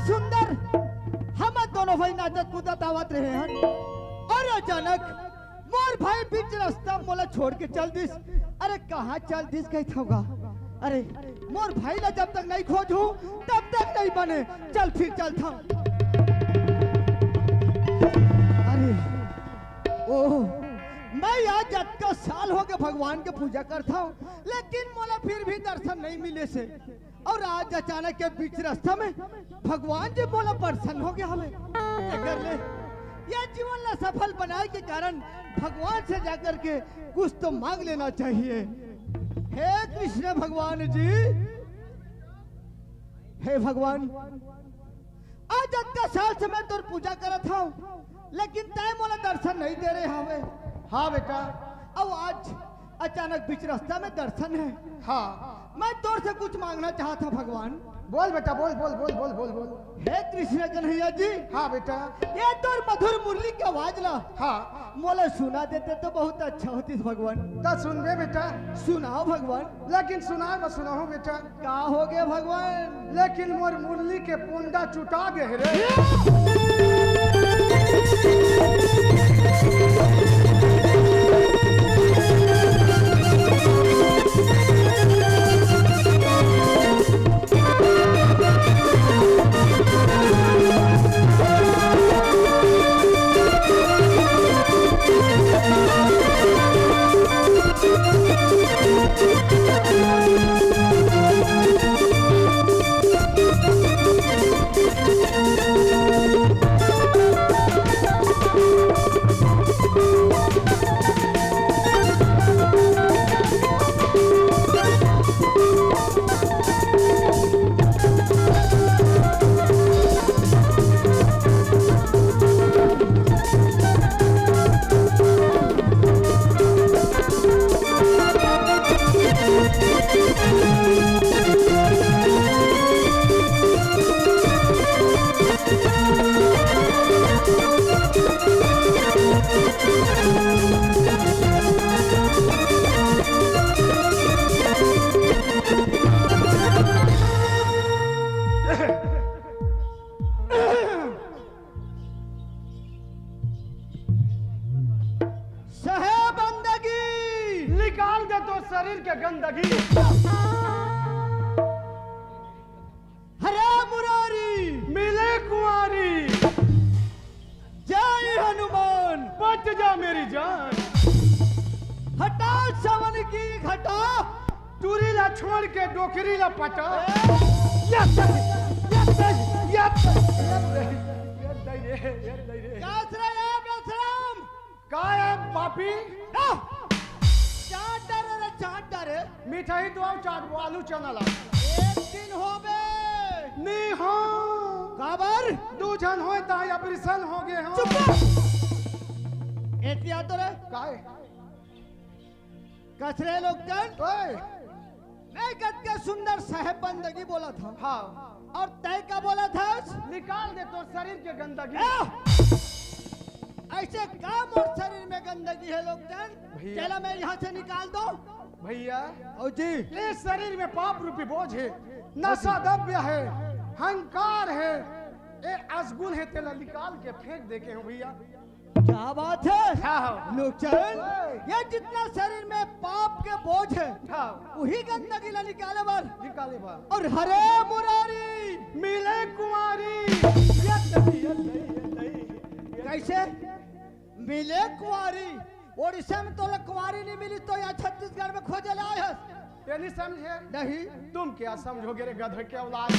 सुंदर हम दोनों भाई नाचत कूदत आवत रहे हैं और अचानक मोर भाई बीच रास्ता मोला छोड़ के चल दिस। अरे कहाँ चल दिस कहता होगा? अरे मोर भाई ला जब तक नहीं खोजूं तब तक नहीं बने। चल फिर चल था। अरे ओह मैं आज जब साल हो गए भगवान के पूजा करता हूँ, लेकिन मोला फिर भी दर्शन नहीं मिले से। और आज अचानक के बीच रास्ता में भगवान जी मोला प्रसन्न हो गया। हमें क्या कर ले यह जीवन ला सफल बनाए के कारण भगवान से जाकर के कुछ तो मांग लेना चाहिए। हे कृष्ण भगवान जी, हे भगवान, आज का साल से मैं तोर पूजा करत हूँ, लेकिन तय मोला दर्शन नहीं दे रहे हमें। हाँ बेटा। अब आज अचानक बीच रास्ता में दर्शन है। हाँ मैं तोर से कुछ मांगना चाहता भगवान। बोल बेटा, बोल बोल बोल बोल बोल बोल। हे कृष्ण कन्हैया जी। हाँ बेटा। ये तोर मधुर मुरली की आवाज ला हाँ मोला सुना देते तो बहुत अच्छा होती भगवान। तो सुन बे बेटा। सुनाओ भगवान। लेकिन सुना मैं सुनाऊं बेटा। का हो गया भगवान? लेकिन मोर मुरली के पुंडा चुटा गए रे। निकाल दे तो शरीर के गंदगी। हरे मुरारी मिले कुंवारी, जय हनुमान। बच जा मेरी जान। हटा सावन की घटा, टूरी ला छोड़ के डोकरी ला पटा। पापी मिठाई तो चाट वो आलू चना ला। एक दिन हो बे नहीं हो काबर दो जन हो या परिसन हो गए हो। चुप एतिया तो रे काहे कसरे लोग जन ओए मैं कद के सुंदर साहेब बंदगी बोला था। हाँ और तय का बोला था? निकाल दे तो शरीर के गंदगी। ऐसे काम और शरीर में गंदगी है लोग जन। चला मैं यहाँ से निकाल दो भैया। ओ जी इस शरीर में पाप रूपी बोझ है, नशा द्रव्य है, हंकार है, ये असगुण है, तेला निकाल के फेंक दे के हो भैया। क्या बात है हाँ। लोचन, ये जितना शरीर में पाप के बोझ है हाँ। वही गंदगी ला निकाले बार निकाले बार। और हरे मुरारी मिले कुंवारी। कैसे मिले कुंवारी? ओडिशा में तो कुंवारी नहीं मिली तो यहाँ छत्तीसगढ़ में खोजे लाए है। ये नहीं समझे? नहीं। तुम क्या समझोगे रे गधे के औलाद।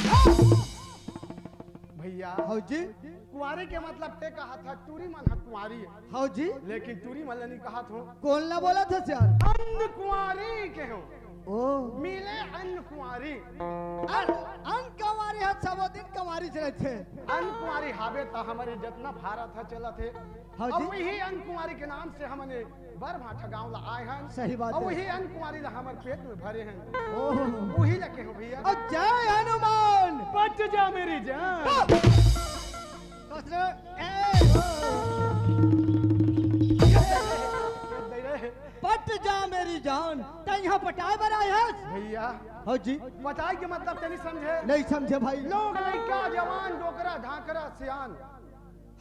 भैया हाँ जी कुंवारी के मतलब ते कहा था टूरी मन है कुंवारी है। हाँ जी लेकिन टूरी मन नहीं कहा था। कौन ना बोला था सर? अन्न कुंवारी के हो। ओ मिले अन्न कुंवारी। अन कुंवारी है सब दिन कुंवारी से रहते। अन्न कुंवारी हावे था हमारे जितना भारत है चला थे। हाँ और जी वही अन्न कुंवारी के नाम से हमने बर भाठा गाँव ला आए हैं। सही बात और है। वही अन्न कुंवारी ला हमारे पेट में भरे हैं। ओह वही लगे हो भैया। और जय हनुमान। बच जा मेरी जान। कसरे पट जा मेरी जान। तो यहाँ पटाए बर आए हैं भैया। हाँ जी पटाई के मतलब ते नहीं समझे? नहीं समझे भाई। लोग लड़का जवान डोकरा ढाकरा सियान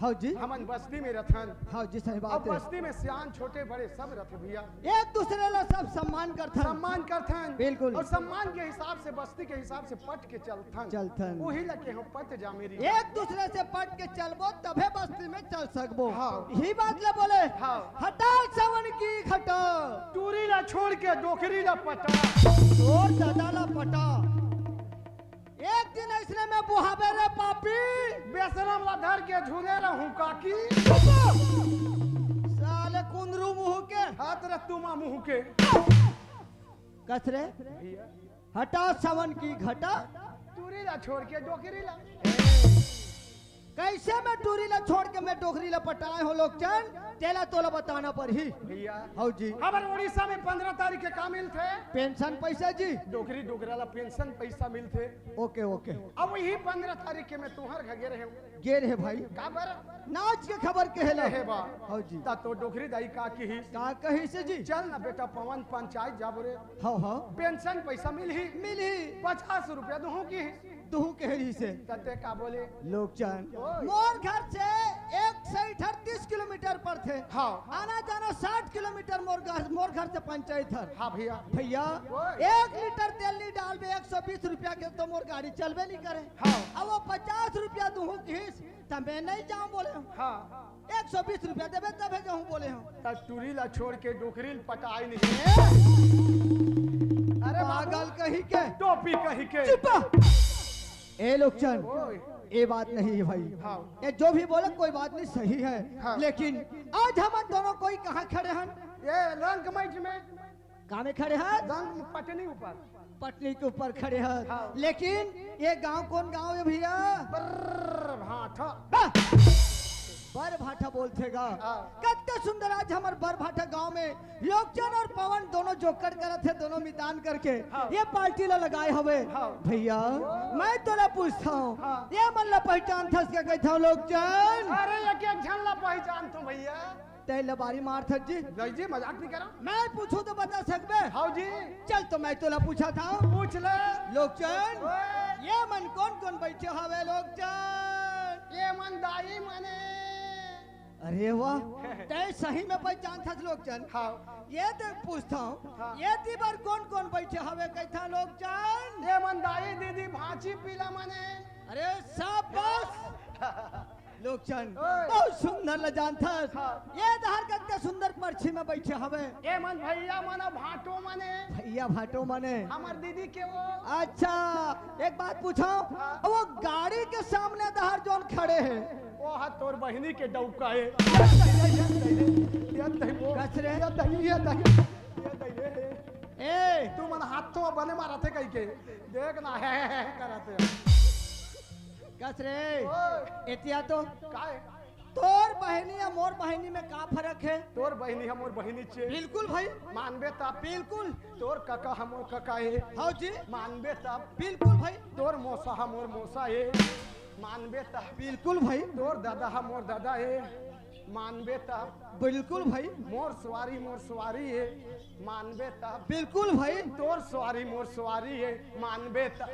हाँ जी, हमन बस्ती में रथन। हाँ जी, सही अब बात है। बस्ती में सियान छोटे बड़े सब रथ भैया एक दूसरे ला सब सम्मान करथन। सम्मान करथन। बिल्कुल। और सम्मान के हिसाब से बस्ती के हिसाब से पट के चलथन। वही लगे हम पट जा मेरी। एक दूसरे से पट के चलबो तभे बस्ती में चल सकबो। हाँ। ही बात ले बोले। हाँ। हटा सावन की घटा, टूरी ला छोड़ के डोकरी ला पटा। और दादा ला पटा। एक दिन ऐसने में बुहावे रे पापी, बेसरम ला धर के झूले रहूं काकी। साले कुंदरू मुंह के हाथ रख तुमा मुंह के। कसरे भैया हटा सावन की घटा। टूरी ला छोड़ के डोकरी ला। कैसे मैं टूरी ला छोड़ के मैं डोकरी ला पटाए हो लोग चल तेला तोला बताना पर ही। भैया हाँ जी, हमारे उड़ीसा में 15 तारीख के का मिल थे पेंशन पैसा जी। डोकरी डोकरा ला पेंशन पैसा मिलते। ओके ओके, अब वही 15 तारीख के मैं तुम्हार घर रहे गे रहे भाई का बर नाच के खबर कहला है बा। हाँ जी, ता तो डोकरी दाई का की ही का कही से जी। चल ना बेटा पवन पंचायत जाबो रे। हाँ हाँ, पेंशन पैसा मिल ही मिली 50 रुपया दूं की तू कहरी से। तते का बोले लोग चन ओए। मोर घर से 138 किलोमीटर पर थे। हाँ आना जाना 60 किलोमीटर मोर घर से पंचायत है। हाँ भैया भैया ओए। 1 लीटर तेल नहीं डाल में 120 रुपया के तो मोर गाड़ी चलबे नहीं करे। हाँ अब वो 50 रुपया दूं घीस तब मैं नहीं जाऊं बोले हूं। हाँ 120 रुपया देवे तबे जाऊं बोले हूं। ता टूरी ला छोड़ के डोकरी पटाई नहीं। अरे पागल कही के टोपी कही के चुप। ए लोग चन ओए ये बात नहीं है भाई। हाँ ये जो भी बोले कोई बात नहीं सही है। हाँ। लेकिन आज हम दोनों कोई कहाँ खड़े हैं? ये रंग मैच में कहाँ में खड़े हैं? रंग पटनी ऊपर पटनी के ऊपर खड़े हैं। हाँ। लेकिन ये गांव कौन गांव है भैया? बर्र भाठा। बर भाटा बोलते गा। हाँ। कितने सुंदर आज हमारे बर भाटा गांव में लोकचन और पवन दोनों जोकर करे थे, दोनों मितान करके हाँ। ये पार्टी ला लगाए हवे। हाँ। भैया मैं तोला पूछता हूँ हाँ। ये मन ला पहचान थस के गई था लोकचन? अरे एक एक झन ला पहचान तो भैया। ते लबारी मार था जी। नहीं जी मजाक नहीं करो। मैं पूछूं तो बता सकबे? हाँ जी चल तो मैं तोला पूछा था पूछ ले। लोकचन ओए, ये मन कौन कौन बैठे हवे लोकचन? ये मन दाई मने। अरे वाह ते सही में पहचान था लोकचन। हाँ ये देख पूछता हूँ हाँ। ये दीवार कौन कौन बैठे हवे कैथा लोकचन? ये मन दाई दीदी भांची पीला मने। अरे शाबाश लोकचन ओए। बहुत सुंदर ल जानता। हाँ। ये दहर कितने सुंदर पर्ची में बैठे हवे। ये मन भैया मना भाटो मने। भैया भाटो मने। हमार दीदी के वो। अच्छा एक बात पूछो हाँ। वो गाड़ी के सामने दहर जोन खड़े हैं वो हाथ तोर बहनी के डौका है। कसरे ए ए तू मन हाथों बने मारा थे कहीं के देख ना है कराते। कसरे ओए एतिया तो काहे तोर बहनी या मोर बहनी में का फर्क है? तोर बहनी हमोर बहनी छे। बिल्कुल भाई मानबे तब बिल्कुल। तोर काका हमोर काका है। हाँ जी मानबे तब बिल्कुल भाई तोर मौसा हमोर मौसा है। मानबे तब बिल्कुल भाई तोर दादा हमोर दादा है। मानबे तब बिल्कुल भाई मोर सवारी है। मानबे तब बिल्कुल भाई। तोर सवारी मोर सवारी है। मानबे तब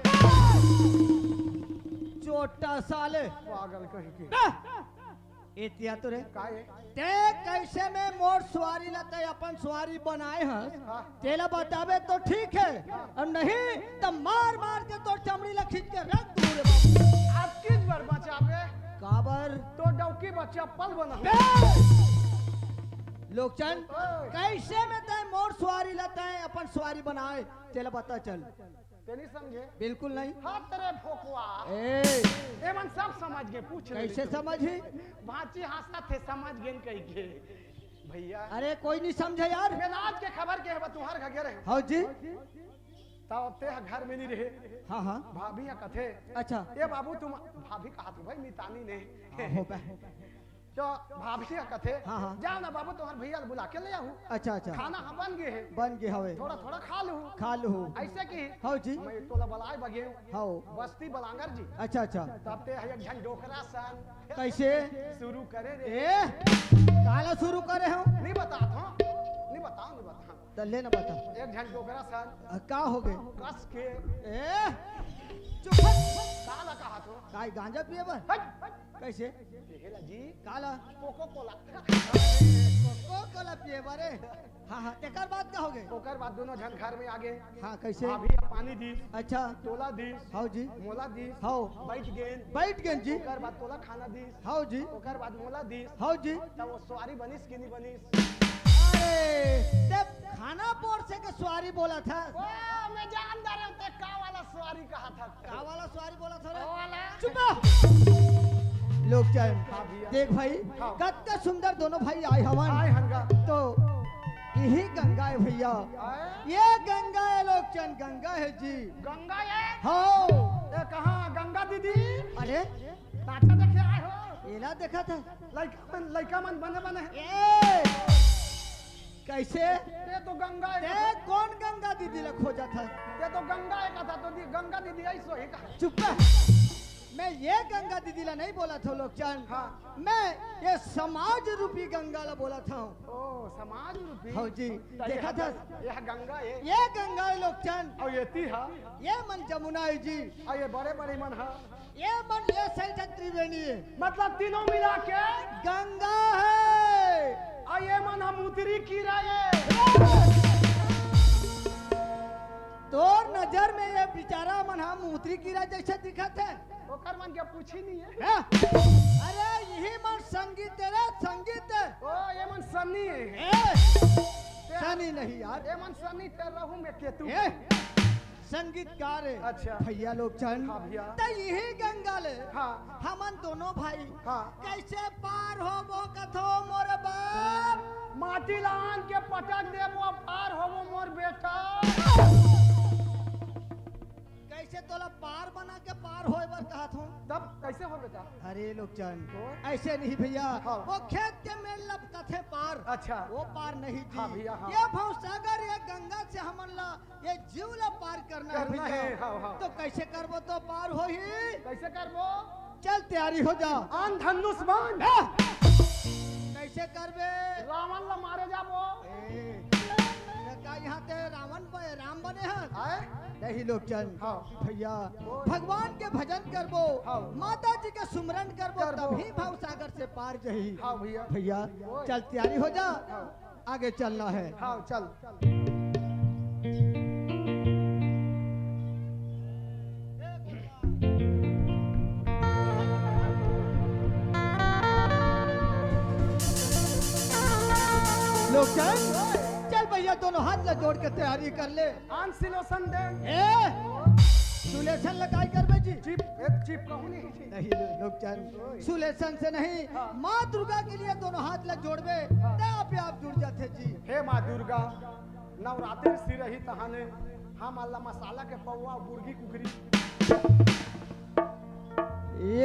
छोटा साले पागल कही के एतिया तो रे काहे ते कैसे में मोर सवारी लाते अपन सवारी बनाए हैं हाँ। तेला बतावे तो ठीक है और नहीं तो मार मार के तो चमड़ी ला खींच के रख दूं रे बाबू। आप किस बार बचावे काबर तो डौकी बच्चा पल बना। लोकचन ओए। कैसे में ते मोर सवारी लाते हैं अपन सवारी बनाए तेला पता चल। ते नहीं समझे। बिल्कुल नहीं। हाँ तेरे फोकवा ए ए मन सब समझ गए पूछ ले। कैसे समझी? भांची हंसता थे समझ गए कही के भैया। अरे कोई नहीं समझे यार। मेनाज के खबर के है तुम्हार घर रहे हाँ जी तब ते घर में नहीं रहे। हाँ हाँ भाभी या कथे अच्छा ये बाबू तुम भाभी कहा तू भाई मितानी ने हो बे। तो भाभी या कथे हाँ, हाँ। जाओ ना बाबू तुम्हारे भैया बुला के ले आऊं। अच्छा अच्छा खाना हम बन गए है बन गए हवे थोड़ा थोड़ा खा लूं। खा लू ऐसे की हाँ जी मैं तोला बलाय बगे हाँ बस्ती बलांगर जी अच्छा अच्छा तब ते है एक झन डोकरा सन कैसे शुरू करे रे। ए काला शुरू करे हो नहीं बता था नहीं बताऊं नहीं बता तो ले ना बता एक झन डोकरा सन का हो गए कस के ए चुप काला कहा तो काय गांजा पिए बर कैसे देखेला जी काला कोको कोला कोको कोला पिए बारे हाँ हाँ तेकर बात का हो गए ओकर बाद दोनों झन घर में आगे हाँ कैसे अभी पानी दी अच्छा तोला दी हाउ जी मोला दी हाउ बैठ गए जी ओकर बाद तोला खाना दी हाउ जी ओकर बाद मोला दी हाउ जी तब वो सवारी बनिस कि नहीं बनिस अरे तब खाना पोर से के सवारी बोला था ओ मैं जानदार हूं ते का वाला सवारी कहा था का वाला सवारी बोला था रे ओ वाला चुप लोग चाहे हाँ भैया। देख भाई हाँ। कत्ते सुंदर दोनों भाई आए हवन आए हनगा तो यही गंगा है भैया आए ये गंगा है लोग चंद गंगा है जी गंगा ये हाँ ए कहां गंगा दीदी अरे नाचा देखे आए हो एला देखा था लड़का मन बने बने ए कैसे ये तो गंगा ते है कौन गंगा दीदी ले खोजा था ये तो गंगा है कथा तो गंगा दीदी ऐसो ही कहा चुप रह। मैं ये गंगा दीदी ला नहीं बोला था लोग चंद हाँ मैं ये समाज रूपी गंगा ला बोला था ओ समाज रूपी हाँ जी देखा था यह गंगा है ये गंगा है लोग चंद और ये तीहा ये मन जमुना है जी और ये बड़े बड़े मन है ये मन ये सही त्रिवेणी है मतलब तीनों मिला के गंगा है और ये मन हम उतरी की रहे तोर नजर में ये बेचारा मन हम उतरी कीड़ा जैसे दिखत है ओकर मन के पूछी नहीं है हाँ? अरे यही मन संगीत है रे संगीत है ओ ये मन सन्नी है ए, सनी नहीं यार ये मन सन्नी ते रहूं मैं केतु ए, संगीतकार है अच्छा। भैया लोग चंद हाँ भैया। तो यही गंगा ले हाँ हमन दोनों भाई हाँ कैसे पार हो वो कथो मोर बाप माटी लान के पटक दे वो पार हो वो मोर बेटा कैसे तोला पार बना के पार होए बर कहत हूँ तब कैसे हो बेटा अरे लोग चंद तो? ऐसे नहीं भैया हाँ। वो खेत के में लब कथे पार अच्छा वो पार नहीं जी हाँ भैया, हाँ। ये भवसागर ये गंगा से हमन ला ये जीव ला पार करना करना भैया है, हाँ, हाँ। तो कैसे करबो तो पार हो ही कैसे करबो चल तैयारी हो जा आन धनुष बाण कैसे करबे रावण ला मारे जाबो का यहाँ ते राम बने हैं आए नहीं लोग चंद हाँ। भैया भगवान के भजन करबो हाँ। माता जी के सुमरन करबो करबो। तभी भवसागर से पार जही हाँ भैया भैया चल तैयारी हो जा आगे चलना है हाँ चल लोग चल चल भैया दोनों हाथ ला जोड़ के तैयारी कर ले आन सिलोसन दे ए सुलेशन लगाई करबे जी चिप एक चिप कहूं नहीं नहीं लोग चल सुलेशन से नहीं माँ दुर्गा के लिए दोनों हाथ ला जोड़बे ते आप जुड़ जाते जी हे माँ दुर्गा नवरात्रि सी रही तहाने हम अल्लाह मसाला के पौवा बुर्गी कुकरी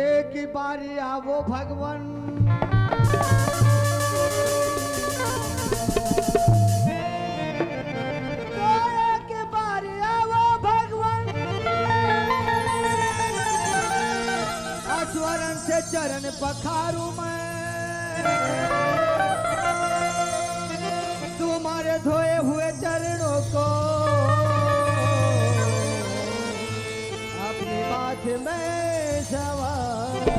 एक ही बारी आवो भगवान एक ही बारी आवो भगवान अश्वरन से चरण पखारू मैं तुम्हारे धोए हुए चरणों को अपनी बात में सवार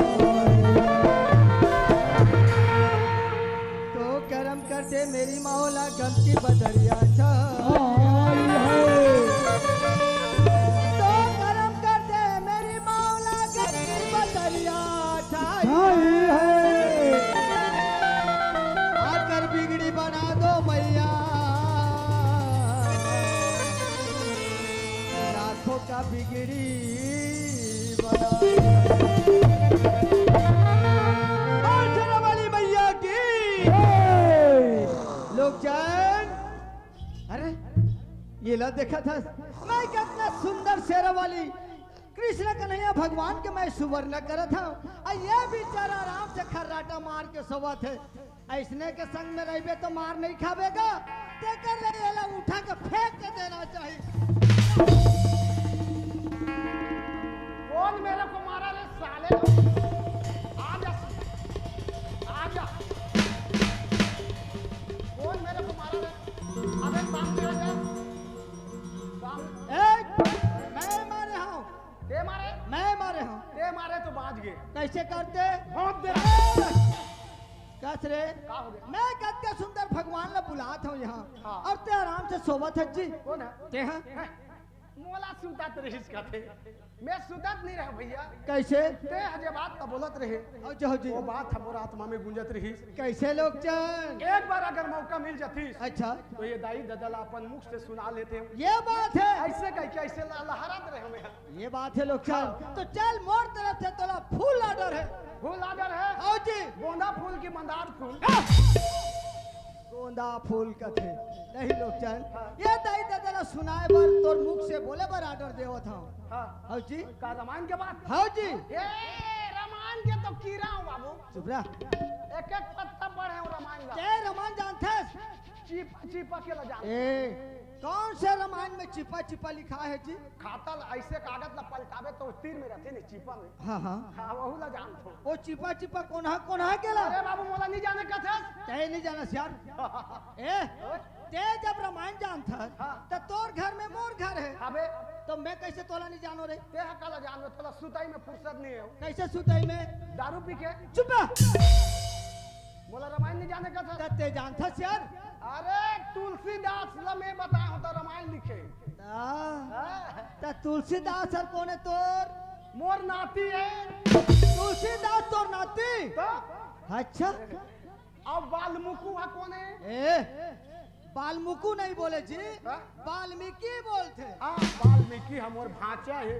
तो करम करते मेरी मौला गम की बदरिया तो करम करते मेरी मौला गम की बदरिया आकर बिगड़ी बना दो मैया लाखों का बिगड़ी बना वाली मैया की लोग जान अरे ये ला देखा था मैं कितना सुंदर शेरा वाली कृष्ण कन्हैया भगवान के मैं सुवर्ण करत था और ये बेचारा आराम से खर्राटा मार के सोवत है ऐसने के संग में रहबे तो मार नहीं खावेगा तेकर ले ये ला उठा के फेंक के देना चाहिए कौन मेरे को मारा रे साले आ जा कौन मेरे को मारा रे अबे सामने आ जा सामने ए मैं मारे हूं के मारे कैसे करते भोंक दे कस रे का हो गया? मैं कद के सुंदर भगवान ला बुलात हूँ यहाँ हाँ। और ते आराम से सोवत है जी कौन है ते हाँ हैं? मोला सुतत रहिस कथे मैं सुतत नहीं रह भैया कैसे ते हजे बात का बोलत रहे और जो जी वो बात हमर आत्मा में गुंजत रहिस कैसे लोग चल एक बार अगर मौका मिल जातीस अच्छा तो ये दाई ददला अपन मुख से सुना लेते हैं ये बात है ऐसे कह के ऐसे लहरात रहे हमें ये बात है लोग चल तो चल मोर तरफ से तोला फूल ऑर्डर है फूल आदर है आओ जी गोंदा फूल की मंदार फूल गोंदा फूल का थे नहीं लोग चल ये दाई दादा सुनाए बर तोर मुख से बोले बर ऑर्डर देवत था हाँ हाँ जी का रामायण के बात हाँ जी ए रामायण के तो कीड़ा हूँ बाबू चुप रहा एक एक पत्ता पढ़े हूँ रामायण का जय रमान जानते चिपा चिपा के ला जान ए कौन से रामायण में चिपा चिपा लिखा है जी खातल ऐसे कागज ला पलटावे तो तीर में रहते नहीं चिपा में हाँ हाँ हाँ वहू ला जान थो वो चिपा चिपा कौन है केला अरे बाबू मोला नहीं जाने का था तय नहीं जाना यार ए ते जब रामायण जानता हाँ। तो तोर घर में मोर घर है अबे तो मैं कैसे तोला नहीं जानो रे ते हकला जान में थोड़ा सुताई में फुर्सत नहीं है कैसे सुताई में दारू पी के चुप मोला रामायण नहीं जाने का था तो ते जानता यार अरे तुलसीदास ला मैं बताया हूँ तो रामायण लिखे तो तुलसीदास सर कौन है तोर मोर नाती है तुलसीदास तोर नाती तो अच्छा अब वाल्मीकि है कौन है ए वाल्मीकि नहीं बोले जी हाँ? वाल्मीकि बोलते हाँ वाल्मीकि हमर भांचा है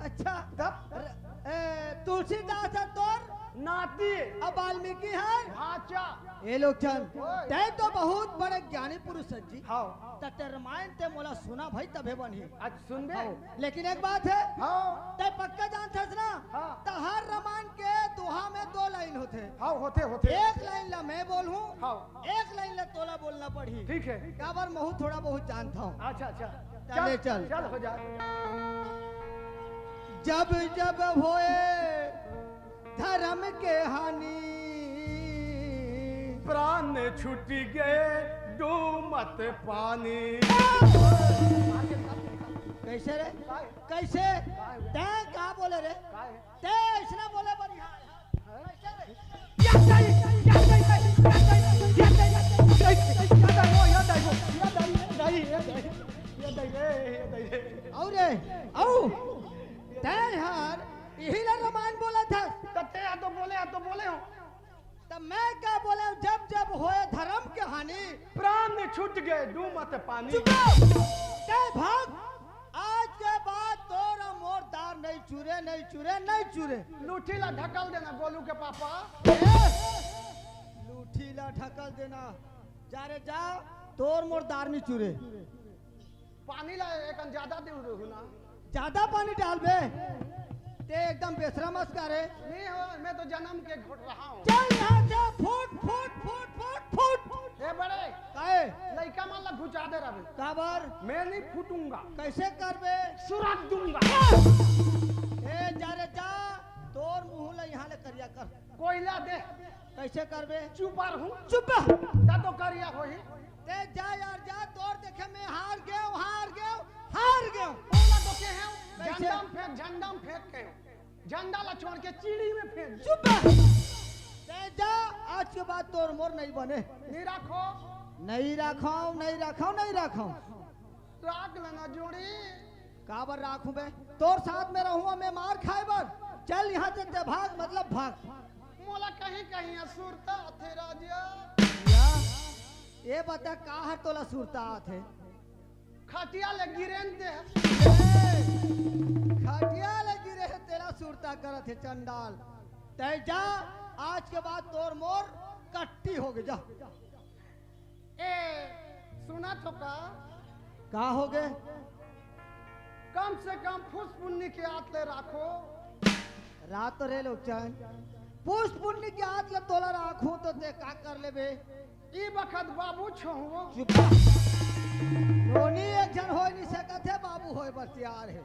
अच्छा तब तुलसीदास है तोर नाती अब वाल्मीकि है भांचा ये लोग चल ओए। ते तो बहुत बड़े ज्ञानी पुरुष है जी हाँ ते रामायण ते मोला सुना भाई तबे बनी आज सुन बे लेकिन एक बात है हाँ ते पक्का जानता है ना हाँ। तो हर रामायण के दोहा में 2 लाइन होते हैं हाँ होते होते एक लाइन ला मैं बोलूं हाँ एक लाइन ला तोला बोलना पड़ी ठीक है काबर महू थोड़ा बहुत जानता हूँ अच्छा अच्छा चले चल। चल हो जा जब जब होए धर्म के हानि प्राण छूट गए डूमत पानी कैसे रे कैसे ते का बोले रे ते ऐसा बोले बढ़िया और रे औ ते यार यही ला रामायण बोला था तो बोले हो तब मैं क्या बोले जब जब होए धर्म के हानि प्राण छूट गए डूमत पानी चुप रहो। ते भाग आज के बाद तोरा मोर दार नहीं चूरे नहीं चूरे नहीं चूरे लूठी ला ढकल देना गोलू के पापा लूठी ला ढकल देना जा रे जा तोर मोर दार नहीं चूरे पानी ला एक ज्यादा दे ना ज्यादा पानी डाल बे ते एकदम बेशरम करे नहीं हो मैं तो जन्म के घुट रहा हूँ चल यहाँ से फुट फुट फुट फुट फुट ए बड़े काहे लड़का मान ला घुचा दे रहे काबर मैं नहीं फूटूंगा कैसे करबे सुरग दूंगा ए जा रे जा तोर मुंह ला यहाँ ले करिया कर कोयला दे कैसे करबे चुपर हूँ चुप ता तो करिया होही ते जा यार जा तोर देखे मैं हार गयो बोला तो के हैं कैसे? झंडा में फेंक के झंडा ला छोड़ के चिड़ी में फेंक चुप ते जा आज के बाद तोर मोर नहीं बने नहीं रखो नहीं रखाऊं राख लेना जोड़ी काबर राखूं बे तोर साथ में रहूं मैं मार खाए बर चल यहाँ से ते भाग मतलब भाग मोला कहीं कहीं असुरता थे राजा या ये बता का है तोला सुरता थे खटिया ले गिरेन दे खटिया लगी रहे तेरा सुरता करत है चंडाल ते जा आज के बाद तोर मोर कट्टी हो गई जा ए सुना तो का हो गए कम से कम फुस पुण्य के हाथ ले राखो रात रे लोग चैन पुष्प पुण्य के हाथ ले तोला राखूं तो ते का कर लेबे ई बखत बाबू छो चुप नोनी एक जन हो नहीं सकत है बाबू होए बस तैयार है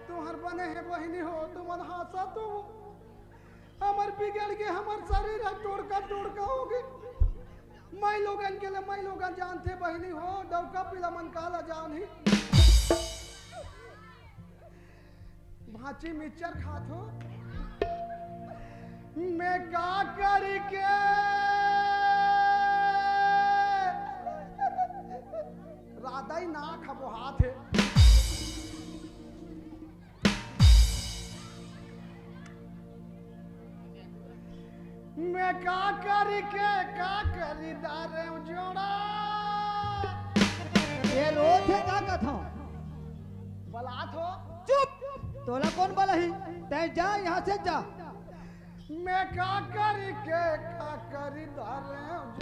तुहर बने है बहनी हो तुमन हासा तो हमर बिगड़ के हमर शरीर तोड़ का हो गए मैं लोगन के लिए मैं लोगन जानते बहनी हो डौका पीला मन काला जान ही भाची मिक्सचर खात हो मैं का करी के राधा ही ना खबो हाथ है मैं का करी के का खरीदार जोड़ा ये रोज है का कथा बलात हो चुप तोला कौन बोला ही तय जा यहाँ से जा मैं का करी के का खरीदार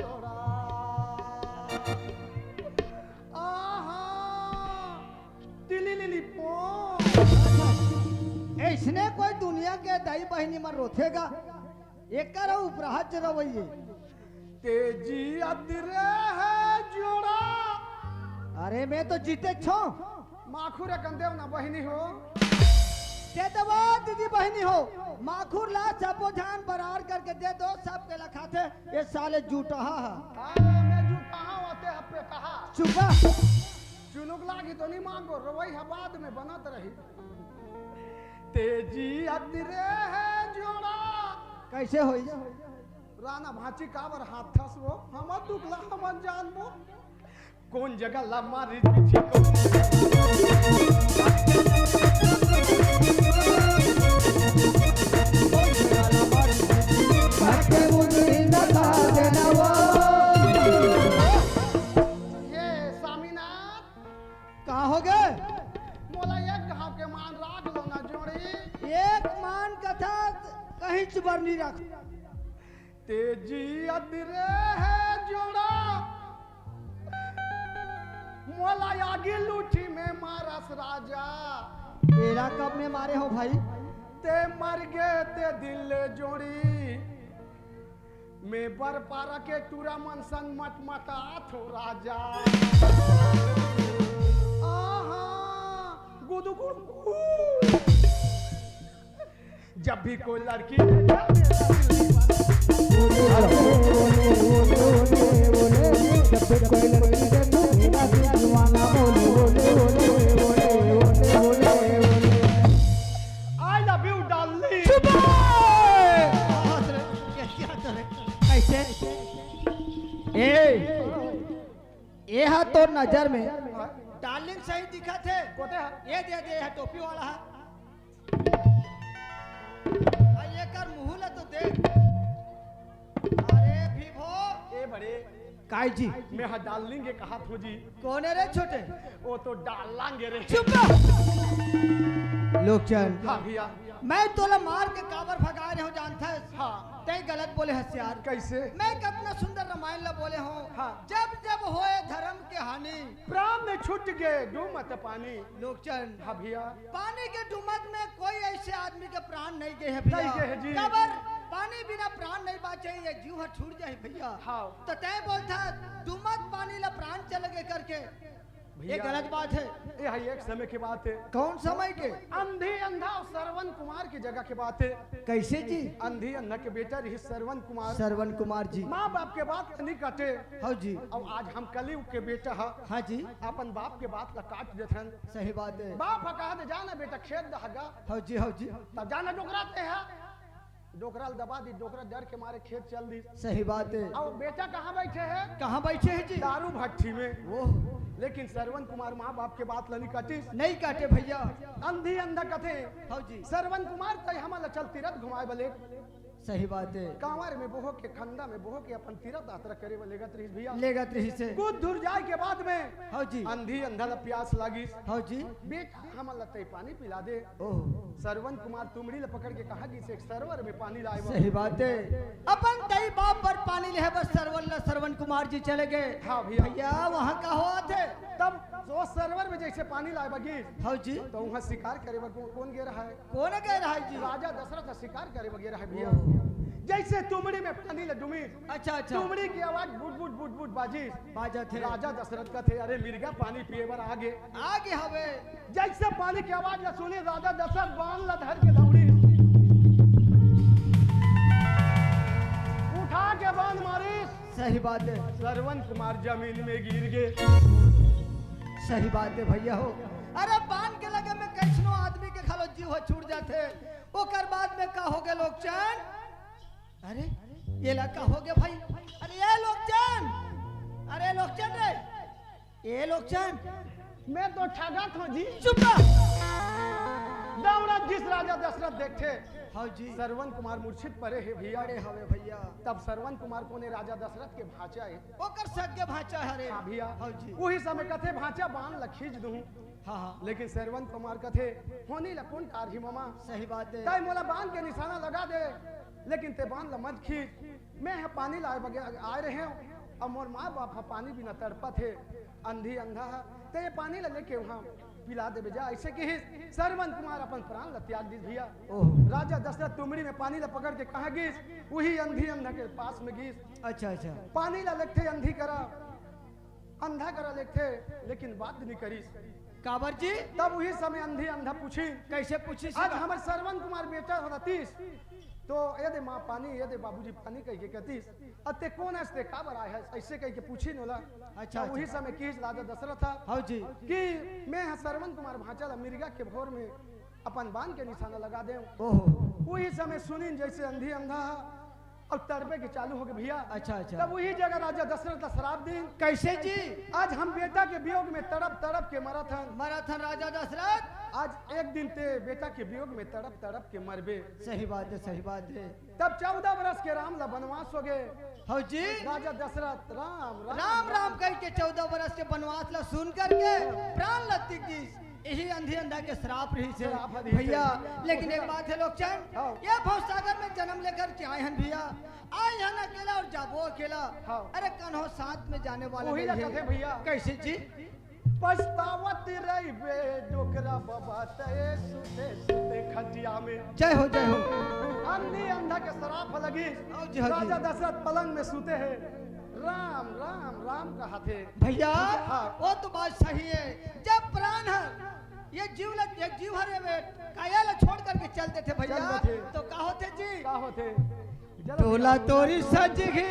जोड़ा आहा तिली लिली पो ऐसने कोई दुनिया के दाई बहनी में रोथेगा एक करो उपराहत रवैये तेजी अदरे है जोड़ा अरे मैं तो जीते छो माखुरे कंदेव ना बहिनी हो दे दो दीदी बहनी हो माखुर ला सबो जान बरार करके दे दो सब के लखाते ये साले झूठा मैं जो कहाँ होते हप्पे कहा चुपा चुनुक लागी तो नहीं मांगो रवई है बाद में बनत रही तेजी अदरे है जोड़ा कैसे होई राना भाची काबर हाथ थस वो हम दुखला हम जानबो कौन जगह ला मारी पीछे ये स्वामीनाथ कहाँ हो गए मोला एक घाव के मान राख लो ना जोड़ी एक मान कथा कहीं चुबर नहीं रख तेजी अदरे है जोड़ा मोला आगे लूठी में मारस राजा तेरा कब में मारे हो भाई ते मर गए ते दिल ले जोड़ी मैं बर पारा के टूरा मनसन मट मटात हो राजा आहा गुदु गुदु जब भी कोई लड़की आई लव यू डार्लिंग कैसे ये है तो नजर में डार्लिंग सही दिखा थे कोते है ये दे है टोपी वाला है ये कर मुंह ला तो देख अरे भीभो ए बड़े काय जी मैं हा डार्लिंग के कहा थो जी कौन है रे छोटे वो तो डालांगे रे चुप लोकचंद हाँ भैया मैं तोला मार के काबर भगा रहे हो जानता है हाँ तय गलत बोले हसियार कैसे मैं कितना सुंदर रामायण ला बोले हूँ हाँ। जब जब होए धर्म के हानि प्राण में छूट गए डूमत पानी लोकचंद हाँ भैया पानी के डुमत में कोई ऐसे आदमी के प्राण नहीं गए है नहीं गए हैं जी। कबर पानी बिना प्राण नहीं बाचे ये जीव छूट जाए भैया हाँ। तो तय बोलता डुमत पानी ला प्राण चल गए करके ये भैया। गलत बात है ये है एक समय की बात है कौन समय के अंधी अंधा और श्रवण कुमार की जगह की बात है कैसे जी अंधी अंधा के बेटा रही श्रवण कुमार श्रवण कुमार जी माँ बाप के बात नहीं काटे हाँ जी और आज हम कलयुग के बेटा है हाँ जी अपन बाप के बात ला काट देथन सही बात है बाप हा कहा दे जाना बेटा खेत दहगा हाँ जी हाँ जी तब जाना डोकराते है डोकरा दबा दी डोकरा डर के मारे खेत चल दी सही बात है और बेटा कहाँ बैठे है कहाँ बैठे हैं जी दारू भट्टी में वो लेकिन श्रवण कुमार माँ बाप के बात लनी काटिस नहीं काटे भैया अंधी अंधा कथे हाँ जी श्रवण कुमार तय हमारा चल तीरथ घुमाए बले सही बात है कांवर में बोहो के खंदा में बोहो के अपन तीरथ यात्रा करे वाले गत रही भैया लेगा रही से कुछ दूर जाए के बाद में हाँ जी अंधी अंधा ला प्यास लागी हाँ जी बेटा हमारा तय पानी पिला दे ओह श्रवण कुमार तुमड़ी ला पकड़ के कहा कि से एक सरोवर में पानी लाए सही बात है अपन कई बाप पर पानी ले बस श्रवण कुमार जी चले गए हाँ भैया। भैया वहाँ का हुआ थे तब वो सरोवर में जैसे पानी लाए बगी हाँ जी तो वहाँ शिकार करे बगे कौन गे रहा है कौन कह रहा है जी राजा दशरथ शिकार करे बगे रहा है भैया जैसे तुमड़ी में पानी ला डूमी अच्छा अच्छा तुमड़ी की आवाज बुट बुट बुट बुट बाजी बाजा थे राजा दशरथ का थे अरे मिर्गा पानी पिए बर आगे आगे हवे जैसे पानी की आवाज ला सुनी राजा दशरथ बांध ला धर के दौड़ी उठा के बांध मारी सही बात है श्रवण कुमार जमीन में गिर गए सही बात है भैया हो अरे बांध के लगे में कैसनो आदमी के खालो जीव छूट जाते ओकर बाद में का हो गए लोग चैन अरे ये लड़का हो गया भाई। अरे ये लोकचन, अरे लोकचन रे, ये लोकचन। मैं तो ठगा था जी। चुप रह। दौड़ा जिस राजा दशरथ देखे हाँ जी। श्रवण कुमार मूर्छित परे है भैया। अरे हवे भैया। तब श्रवण कुमार को ने राजा दशरथ के भाचा है। ओकर सगे भाचा है रे। हाँ भैया। हाँ जी। वही समय कथे भाचा बांध ल खींच दूं। हाँ हाँ लेकिन श्रवण कुमार कथे होनी ल कौन कारही मामा। सही बात है। ताई मोला बांध के निशाना लगा दे, लेकिन ते बांध ल मत खींच। मैं यहाँ पानी लाए बगैर आए रहे हूँ और मोर माँ बाप पानी बिना तड़पत है, अंधी अंधा है, ते ये पानी ल लेके वहाँ पिला दे बेजा। ऐसे कि श्रवण कुमार अपन प्राण ल त्याग दी भैया। राजा दशरथ तुमड़ी में पानी ल पकड़ के कहा गिस, वही अंधी अंधा के पास में गिस। अच्छा अच्छा। पानी ला लेते अंधी करा, अंधा करा लेते, लेकिन बात नहीं करीस। काबर जी। तब वही समय अंधी अंधा पूछी, कैसे पूछी? आज हमारे श्रवण कुमार बेटा होतीस तो ये दे माँ पानी, ये दे बाबूजी पानी कह के कहतीस, अते कौन है ते का बरा है ऐसे कह के पूछी नोला। अच्छा। वही समय की राजा दशरथ था हाँ जी। कि मैं श्रवण कुमार भांचा मिर्गा के भोर में अपन बांध के निशाना लगा दे। वही समय सुनी जैसे अंधी अंधा और तड़पे के चालू हो गए भैया। अच्छा अच्छा। तब वही जगह राजा दशरथ का श्राप दी। कैसे जी? आज हम बेटा के वियोग में तड़प तड़प के मरथन। मराथन राजा दशरथ। आज एक दिन ते बेटा के वियोग में तड़प तड़प के मरबे। सही बात है, सही बात है। तब 14 बरस के राम ला वनवास हो गए। हाँ जी। राजा दशरथ राम राम राम राम कह के 14 बरस के वनवास ला सुन करके प्राण लती की यही अंधी अंधा के श्राप रही से भैया। लेकिन एक बात है लोकचन, ये भवसागर में जन्म लेकर के आए हैं भैया। आए हैं अकेला और जाबो अकेला। अरे कन्हो साथ में जाने वाला वही नहीं कथे है। भैया। कैसे जी? पछतावत रही बे डोकरा बाबा तय सुते सुते खटिया में। जय हो जय हो। अंधी अंधा के श्राप लगी। हाँ जी, हाँ जी। राजा दशरथ पलंग में सूते हैं, राम राम राम कहते भैया। हाँ। वो तो बात सही है। जब प्राण है ये जीव एक जीव हरे काया ला छोड़ करके चलते थे भैया, चलते थे। तो का होते जी? का होते तोला तोरी सजगी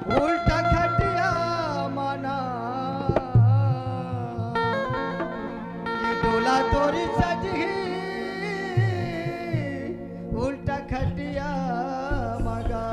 उल्टा खटिया माना, ये डोला तोरी सजगी उल्टा खटिया मगा।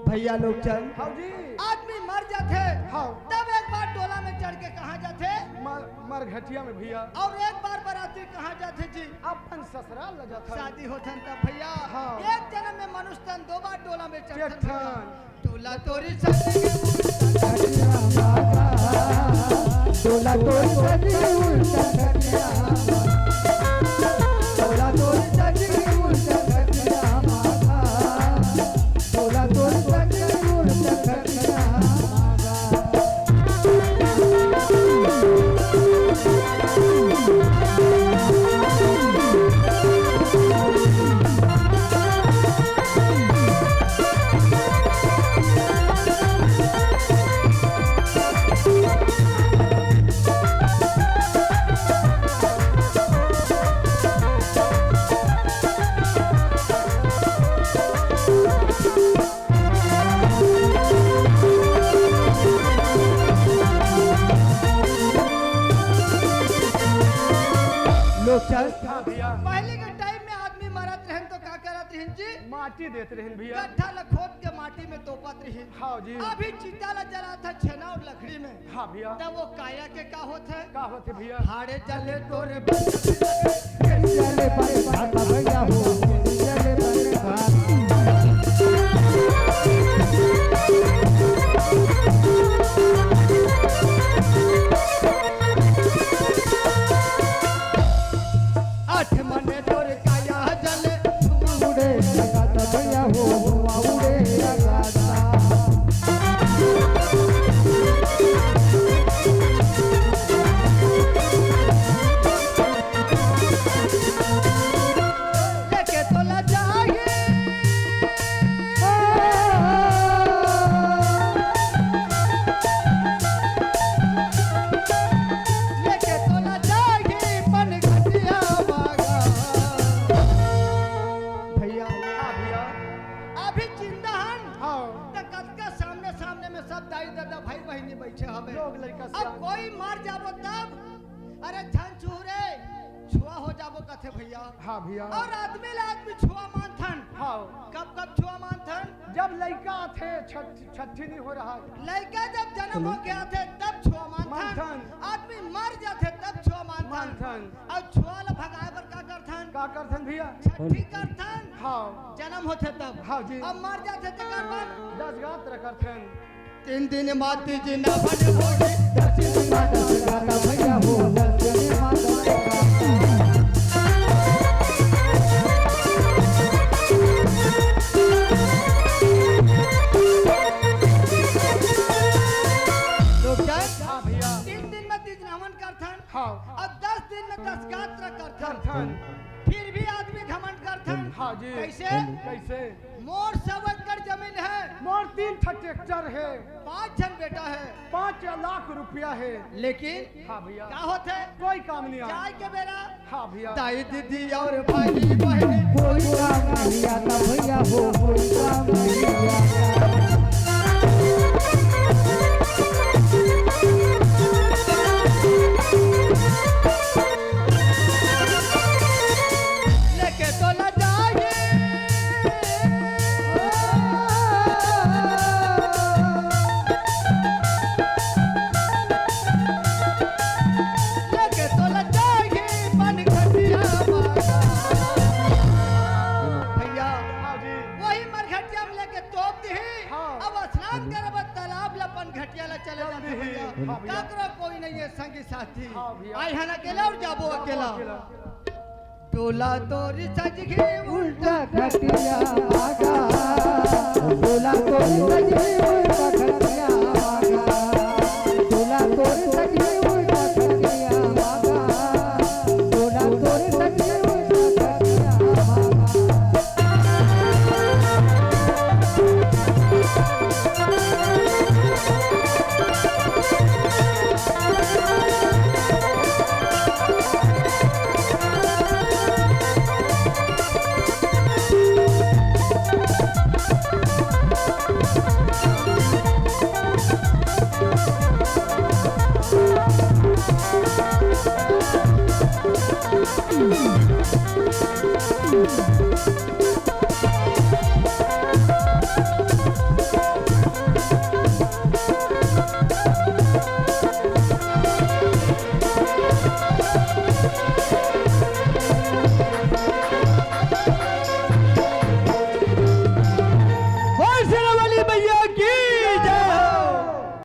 भैया लोकचन, आदमी मर जाते तब एक बार डोला में चढ़ के कहाँ जाते? मरघटिया में भैया। और एक बार बराती कहाँ जाते जी? अपन ससुराल ल जाता। शादी होथन तब भैया। एक जन्म में मनुष्य तन 2 बार डोला में चढ़थन। डोला तोरी सजगी डोला तोरी सजगी उल्टा खटिया, डोला तोरी सजगी उल्टा खटिया मागा, डोला तोरी सजगी उल्टा खटिया मागा। पहले के टाइम में आदमी मरत रहन तो का करत रहन जी? माटी देते रहन भैया। गड्ढा ला खोद के माटी में तोपत रहन। हाँ जी। अभी चिता ला जला था छेना और लकड़ी में। हाँ भैया। तब वो काया के का होत है? का होते भैया? हाड़े चले तोरे चले बड़े भाता भैया हो, चले बड़े भाता भैया। हाँ भैया। और आदमी ला आदमी छुआ मानथन। हाँ। कब कब छुआ मानथन? जब लड़का थे छठी नहीं हो रहा। लड़का जब जन्म हो गया थे तब छुआ मानथन। आदमी मर जाते तब छुआ मानथन। और छुआ ला भगाए पर का करथन? का करथन भैया? छठी करथन। हाँ। जन्म होते तब। हाँ जी। अब मर जाते तो करथन 10 गात्र करथन। 3 दिन माती जी ना बन होगी। 10 दिन माता गाता भैया हो 10 दिन माता हाँ भैया। 3 दिन में तीज हवन करथन। हाँ। और 10 दिन में 10 गात्र करथन। करथन। फिर भी आदमी घमंड करथन। हाँ जी। कैसे? कैसे? मोर 100 एकड़ जमीन है। मोर 3 ट्रैक्टर है। 5 जन बेटा है। 5 लाख रुपया है। लेकिन हाँ भैया। क्या होते? कोई काम नहीं आता। चाय के बेरा हाँ भैया। दाई दीदी और भाई बहन कोई काम नहीं आता भैया हो कोई काम नहीं आता। लेके तो न जाए। लेके तो न जाए बन खटिया मारा। भैया हाँ जी। वही मरघटिया में लेके तोप दी। हाँ। अब स्नान करब तालाब लपन घटिया ला चले चल जाते दी। भैया। हाँ भैया। काकरो कोई नहीं है संगी साथी। हाँ भैया। आई हन अकेला और जाबो अकेला। टोला तोरी सज गई उल्टा खटिया आगा बोला कोई सजी उल्टा खटिया आगा बोला कोई सजी उल्टा खटिया आगा बोला कोई सजी उल्टा खटिया आगा